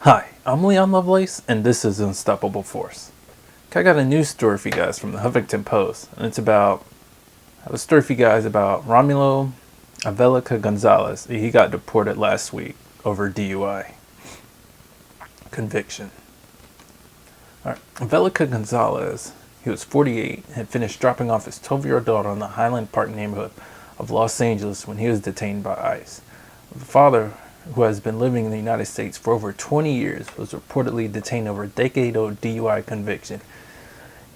Hi, I'm Leon Lovelace, and this is Unstoppable Force. Okay, I got a news story for you guys from the Huffington Post, and I have a story for you guys about Romulo Avelica Gonzalez. He got deported last week over DUI conviction. All right, Avelica Gonzalez, he was 48, had finished dropping off his 12-year-old daughter in the Highland Park neighborhood of Los Angeles when he was detained by ICE. The father, who has been living in the United States for over 20 years, was reportedly detained over a decade-old DUI conviction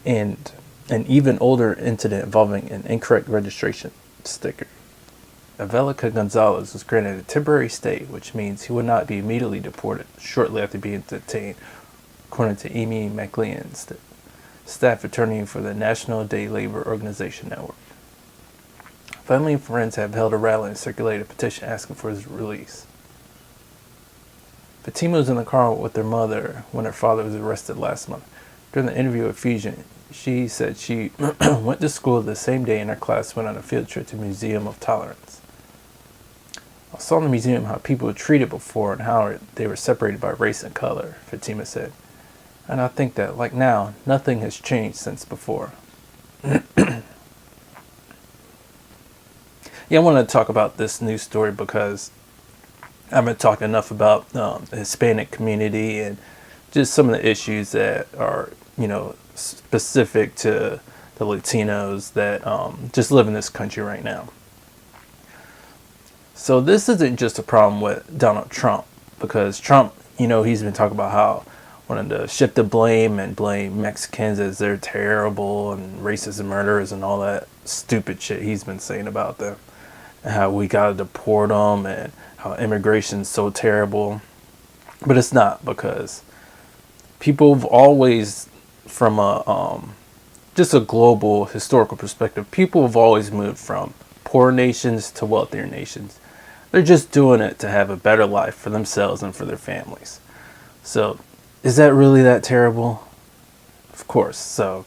and an even older incident involving an incorrect registration sticker. Avelica Gonzalez was granted a temporary stay, which means he would not be immediately deported shortly after being detained, according to Amy McLean, staff attorney for the National Day Labor Organization Network. Family and friends have held a rally and circulated a petition asking for his release. Fatima was in the car with her mother when her father was arrested last month. During the interview with Fusion, she said she went to school the same day and her class went on a field trip to the Museum of Tolerance. I saw in the museum how people were treated before and how they were separated by race and color, Fatima said. And I think that, like now, nothing has changed since before. Yeah, I want to talk about this news story because I haven't talked enough about the Hispanic community and just some of the issues that are, specific to the Latinos that just live in this country right now. So this isn't just a problem with Donald Trump, because Trump, he's been talking about how wanting to shift the blame and blame Mexicans as they're terrible and racist and murderers and all that stupid shit he's been saying about them. And how we gotta deport them and how immigration's so terrible. But it's not, because people have always, from just a global historical perspective, people have always moved from poor nations to wealthier nations. They're just doing it to have a better life for themselves and for their families. So is that really that terrible? Of course. So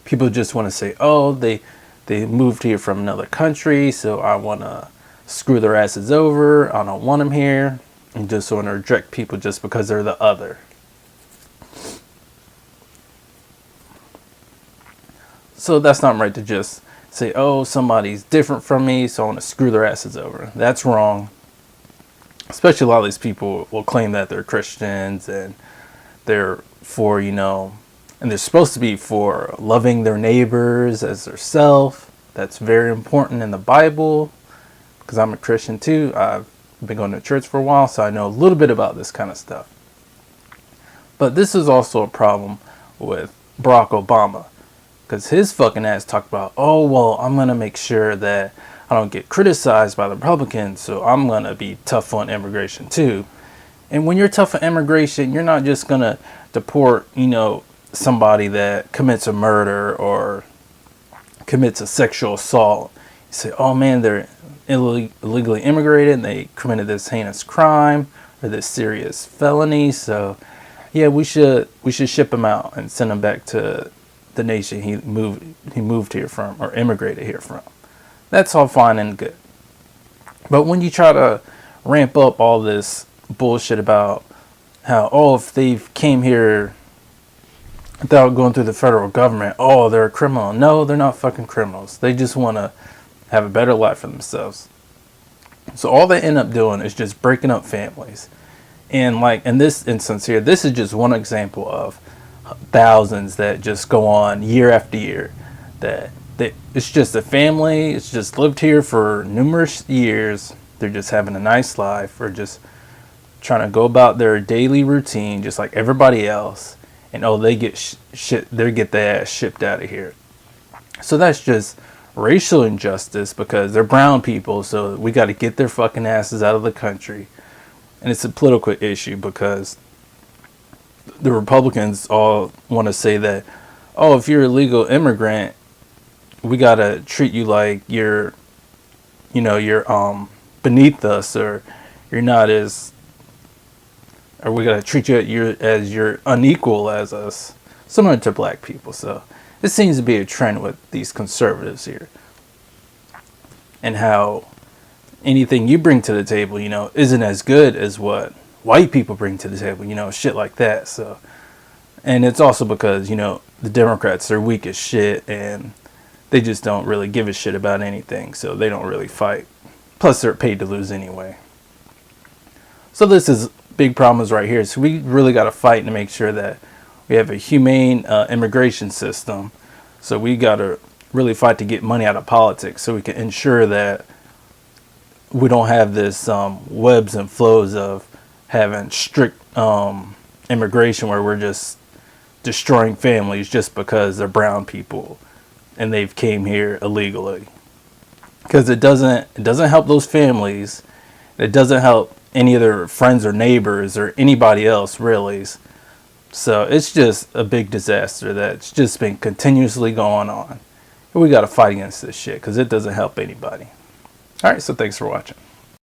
people just want to say, oh, they moved here from another country, so I want to screw their asses over. I don't want them here. And just want to reject people just because they're the other. So that's not right to just say, oh, somebody's different from me, so I want to screw their asses over. That's wrong. Especially a lot of these people will claim that they're Christians and they're for, and they're supposed to be for loving their neighbors as their self. That's very important in the Bible, because I'm a Christian too. I've been going to church for a while, so I know a little bit about this kind of stuff. But this is also a problem with Barack Obama, because his fucking ass talked about, oh, well, I'm going to make sure that I don't get criticized by the Republicans, so I'm going to be tough on immigration too. And when you're tough on immigration, you're not just going to deport, somebody that commits a murder or commits a sexual assault. You say, oh man, they're illegally immigrated and they committed this heinous crime or this serious felony, so yeah, we should ship them out and send them back to the nation he moved here from or immigrated here from. That's all fine and good. But when you try to ramp up all this bullshit about how, oh, if they came here without going through the federal government, oh, they're a criminal. No, they're not fucking criminals. They just want to have a better life for themselves. So all they end up doing is just breaking up families. And like in this instance here, this is just one example of thousands that just go on year after year. That it's just a family, it's just lived here for numerous years. They're just having a nice life, or just trying to go about their daily routine just like everybody else. And oh, they get they get their ass shipped out of here. So that's just racial injustice, because they're brown people, so we got to get their fucking asses out of the country. And it's a political issue, because the Republicans all want to say that, oh, if you're a legal immigrant, we got to treat you like you're beneath us, or you're not as, or we got to treat you as you're unequal as us, similar to black people. So it seems to be a trend with these conservatives here, and how anything you bring to the table, isn't as good as what white people bring to the table, shit like that. So, and it's also because, the Democrats are weak as shit and they just don't really give a shit about anything. So they don't really fight. Plus they're paid to lose anyway. So this is big problems right here. So we really got to fight to make sure that we have a humane immigration system. So we got to really fight to get money out of politics so we can ensure that we don't have this webs and flows of having strict immigration where we're just destroying families just because they're brown people and they've came here illegally. Because it doesn't help those families. It doesn't help any of their friends or neighbors or anybody else really. So it's just a big disaster that's just been continuously going on. And we got to fight against this shit because it doesn't help anybody. All right, so thanks for watching.